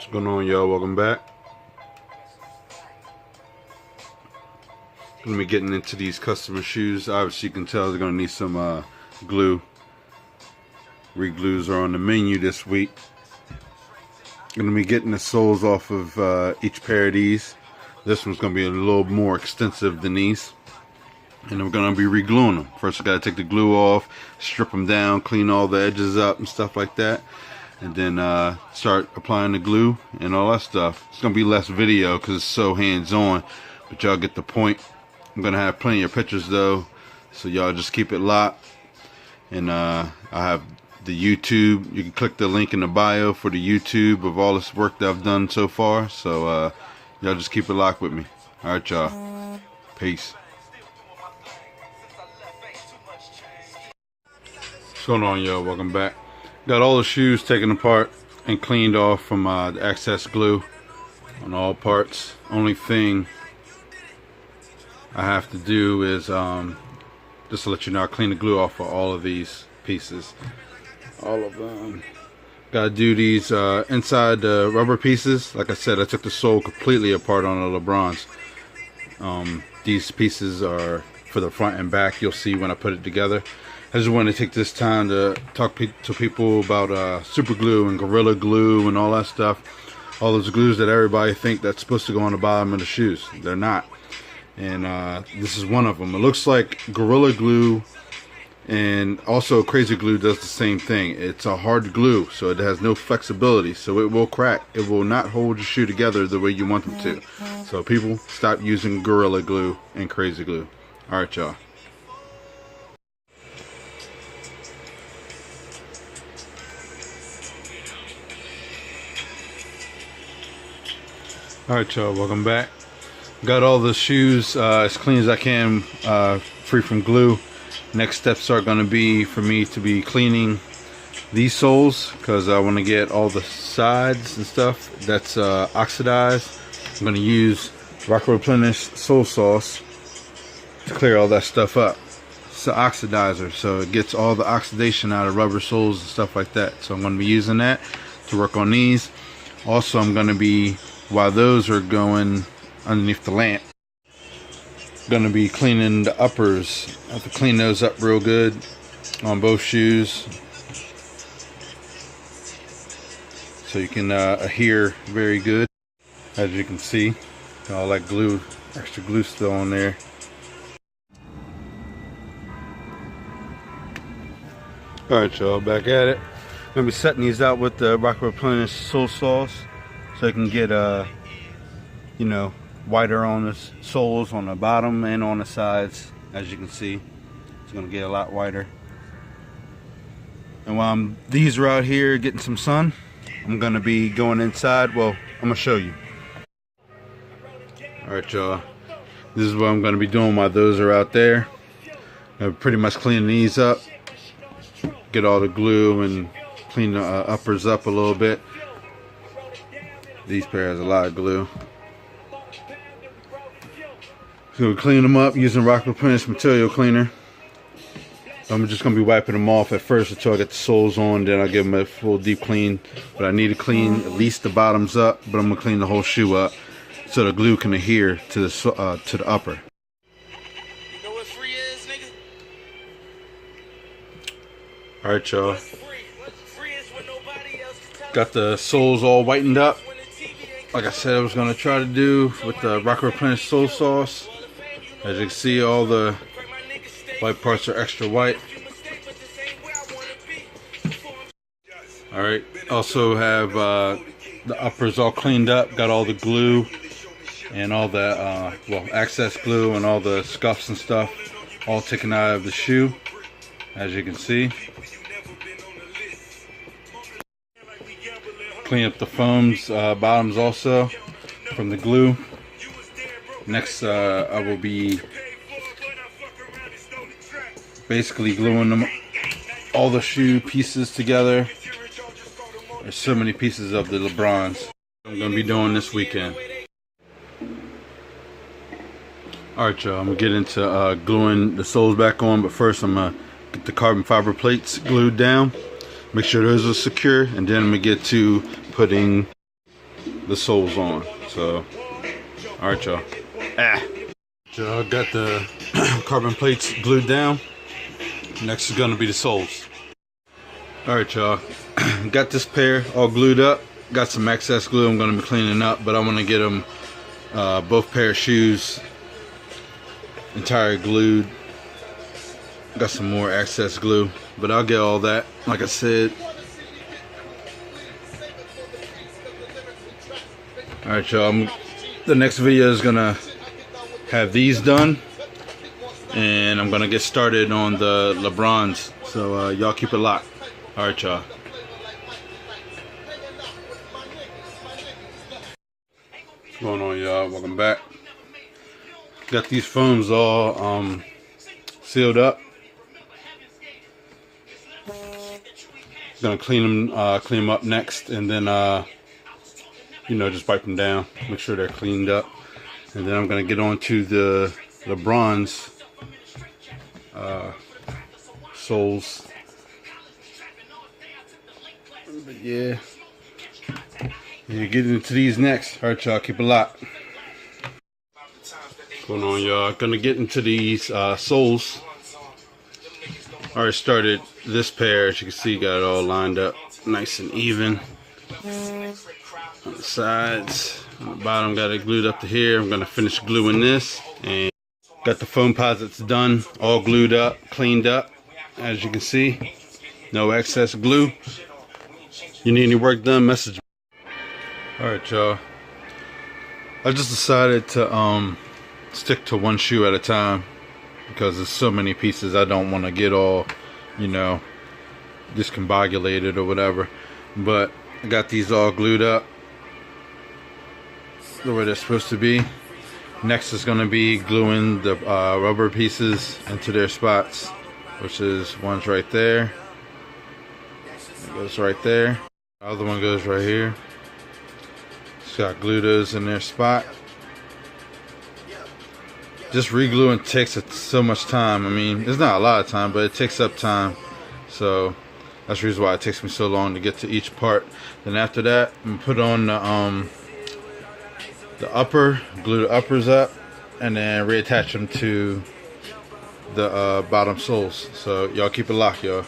What's going on, y'all? Welcome back. Gonna be getting into these customer shoes. Obviously you can tell they're gonna need some glue. Reglues are on the menu this week. Gonna be getting the soles off of each pair of these. This one's gonna be a little more extensive than these. And then we're gonna be regluing them. First I gotta take the glue off, strip them down, clean all the edges up and stuff like that. And then start applying the glue and all that stuff. It's gonna be less video because it's so hands-on, but y'all get the point. I'm gonna have plenty of pictures though, so y'all just keep it locked. And I have the YouTube. You can click the link in the bio for the YouTube of all this work that I've done so far. So y'all just keep it locked with me. All right, y'all. Peace. What's going on, y'all? Welcome back. Got all the shoes taken apart and cleaned off from the excess glue on all parts. Only thing I have to do is just to let you know, I clean the glue off of all of these pieces. All of them. Gotta do these inside the rubber pieces. Like I said, I took the sole completely apart on the LeBrons. These pieces are for the front and back. You'll see when I put it together. I just want to take this time to talk to people about super glue and gorilla glue and all that stuff. All those glues that everybody think that's supposed to go on the bottom of the shoes. They're not. And this is one of them. It looks like gorilla glue and also crazy glue does the same thing. It's a hard glue, so it has no flexibility, so it will crack. It will not hold your shoe together the way you want them to. So people, stop using gorilla glue and crazy glue. Alright, y'all. Alright, y'all, welcome back. Got all the shoes as clean as I can, free from glue. Next steps are going to be for me to be cleaning these soles because I want to get all the sides and stuff that's oxidized. I'm going to use Roc-N sole sauce to clear all that stuff up. It's an oxidizer, so it gets all the oxidation out of rubber soles and stuff like that. So I'm going to be using that to work on these. Also, I'm going to be, while those are going underneath the lamp, gonna be cleaning the uppers. I have to clean those up real good on both shoes so you can adhere very good. As you can see, got all that glue, extra glue still on there. Alright, y'all, back at it. I'm gonna be setting these out with the Roc-N sole sauce so I can get you know, whiter on the soles on the bottom and on the sides. As you can see, it's gonna get a lot whiter. And while these are out here getting some sun, I'm gonna be going inside. Well, I'm gonna show you. Alright, y'all, this is what I'm gonna be doing while those are out there. I'm pretty much cleaning these up, get all the glue and clean the uppers up a little bit. These pair has a lot of glue. So we clean them up using Roc-N material cleaner. I'm just going to be wiping them off at first until I get the soles on, then I'll give them a full deep clean. But I need to clean at least the bottoms up, but I'm going to clean the whole shoe up so the glue can adhere to the upper. You know what free is, nigga? Alright, y'all. Got the soles all whitened up. Like I said, I was going to try to do with the Roc-N sole sauce. As you can see, all the white parts are extra white. Alright, also have the uppers all cleaned up. Got all the glue and all the well, excess glue and all the scuffs and stuff all taken out of the shoe, as you can see. Clean up the foams bottoms also from the glue. Next, I will be basically gluing them, all the shoe pieces together. There's so many pieces of the LeBrons I'm going to be doing this weekend. Alright, y'all, I'm going to get into gluing the soles back on, but first I'm going to get the carbon fiber plates glued down. Make sure those are secure, and then I'm going to get to putting the soles on. So, alright y'all. So I got the carbon plates glued down. Next is gonna be the soles. Alright y'all, got this pair all glued up. Got some excess glue I'm gonna be cleaning up, but I wanna get them both pair of shoes entirely glued. Got some more excess glue, but I'll get all that, like I said. Alright y'all, the next video is gonna have these done, and I'm gonna get started on the LeBrons, so y'all keep it locked. Alright y'all. What's going on, y'all? Welcome back. Got these foams all sealed up. Gonna clean them up next, and then you know, just wipe them down, make sure they're cleaned up, and then I'm gonna get on to the LeBron's soles. But yeah, you get into these next. Alright y'all, keep it locked. What's going on, y'all? Gonna get into these soles. Already started this pair. As you can see, got it all lined up nice and even on the sides. On the bottom, got it glued up to here. I'm gonna finish gluing this, and got the Foamposites done, all glued up, cleaned up. As you can see, no excess glue. You need any work done, message me. Alright y'all, I just decided to stick to one shoe at a time because there's so many pieces. I don't want to get all, you know, discombobulated or whatever. But I got these all glued up the way they're supposed to be. Next is going to be gluing the rubber pieces into their spots, which is one's right there. It goes right there. The other one goes right here. Just got glue those in their spot. Just regluing takes so much time. I mean, it's not a lot of time, but it takes up time. So that's the reason why it takes me so long to get to each part. Then after that, I'm put on the upper, glue the uppers up, and then reattach them to the bottom soles. So y'all keep it locked, y'all.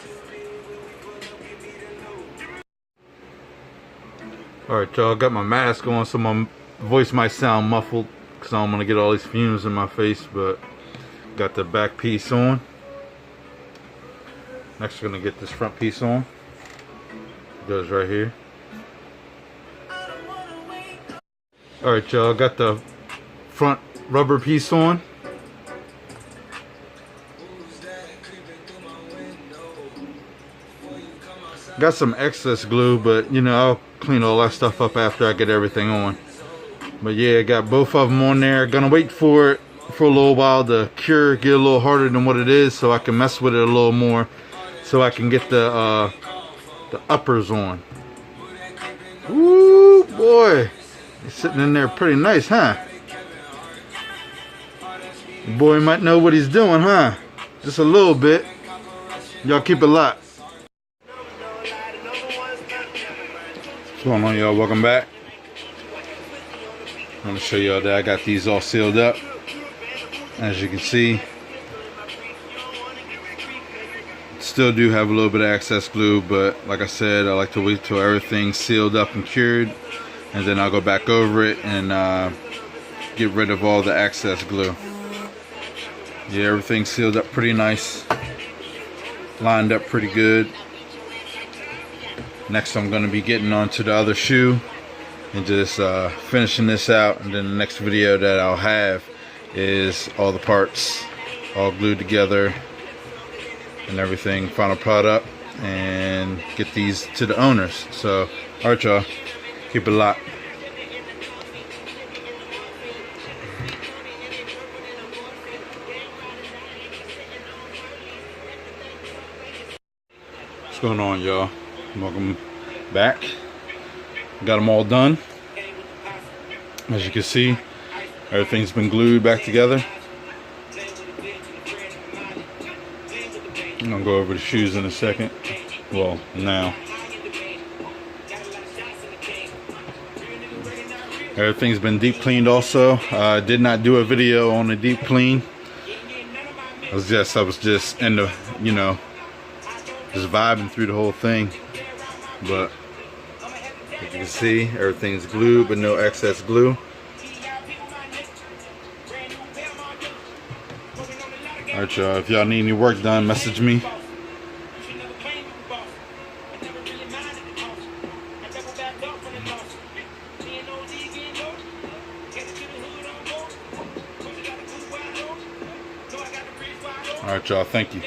Alright y'all, got my mask on, so my voice might sound muffled because I don't want to get all these fumes in my face, but got the back piece on. Next we're going to get this front piece on. It goes right here. Alright y'all, got the front rubber piece on. Got some excess glue, but you know, I'll clean all that stuff up after I get everything on. But yeah, got both of them on there. Gonna wait for it for a little while to cure, get a little harder than what it is, so I can mess with it a little more, so I can get the uppers on. Ooh boy, it's sitting in there pretty nice, huh? The boy might know what he's doing, huh? Just a little bit. Y'all keep it locked. What's going on, y'all? Welcome back. I'm going to show y'all that I got these all sealed up. As you can see, still do have a little bit of excess glue, but like I said, I like to wait till everything's sealed up and cured, and then I'll go back over it and get rid of all the excess glue. Yeah, everything's sealed up pretty nice, lined up pretty good. Next I'm going to be getting onto the other shoe and just finishing this out, and then the next video that I'll have is all the parts all glued together and everything, final product, and get these to the owners. So alright y'all, keep it locked. What's going on, y'all? Welcome back. Got them all done. As you can see, everything's been glued back together. I'm gonna go over the shoes in a second. Well, now. Everything's been deep cleaned also. Did not do a video on the deep clean. I was just in the, you know, just vibing through the whole thing. But as you can see, everything's glued but no excess glue. Alright y'all, if y'all need any work done, message me. Alright y'all, thank you.